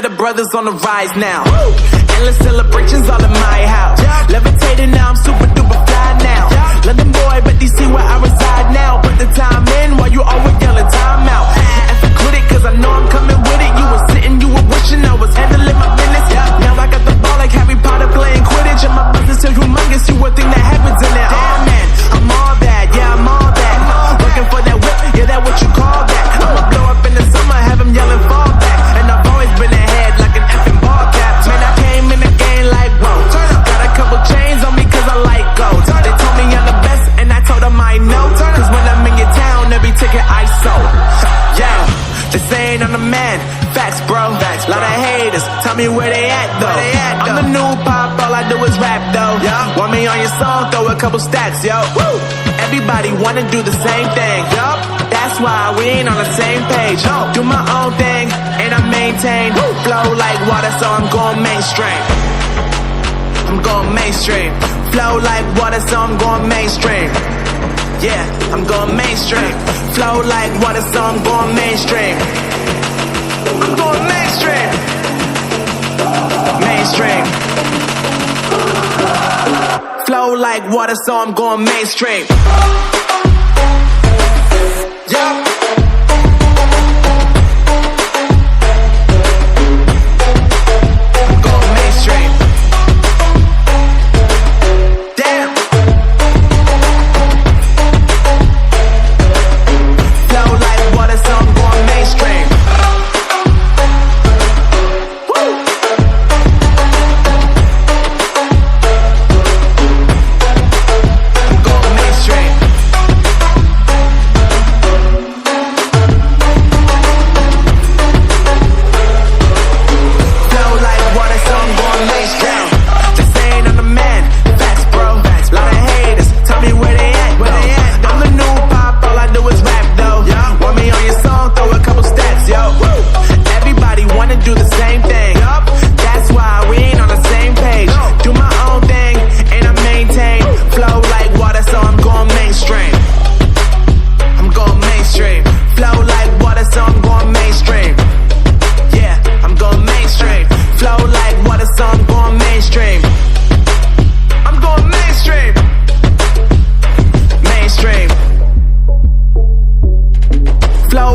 of the brothers on the rise now. Endless celebrations all in my house. Levitating now, I'm super duper fly now. London boy, but DC where I reside now. Put the time in while you always yelling time out. And I quit it cause I know I'm coming with it. You were sitting, you were wishing I was handling my business. Now I got the ball like Harry Potter playing Quidditch. And my business is humongous, you would think that happens in it. Oh man, I'm all that, yeah I'm all that. Looking for that whip, yeah that what you call that. I'ma blow up in the summer, have them yelling fall back. And I've always been ahead like an effing ball cap. Man, I came in the game like whoa. Got a couple chains on me cause I like gold. They told me I'm the best and I told them I know. Cause when I'm in your town, every ticket I sold. Yeah, they saying I'm the man. Facts, bro. Facts, lot of haters. Tell me where they at, though. I'm the new pop, all I do is rap, though. Want me on your song, throw a couple stacks, yo. Woo! Everybody wanna do the same thing, yup. That's why we ain't on the same page. Do my own thing, and I maintain. Flow like water, so I'm going mainstream. I'm going mainstream. Flow like water, so I'm going mainstream. Yeah, I'm going mainstream. Flow like water, so I'm going mainstream. I'm going mainstream. Mainstream. Flow like water, so I'm going mainstream. Yeah.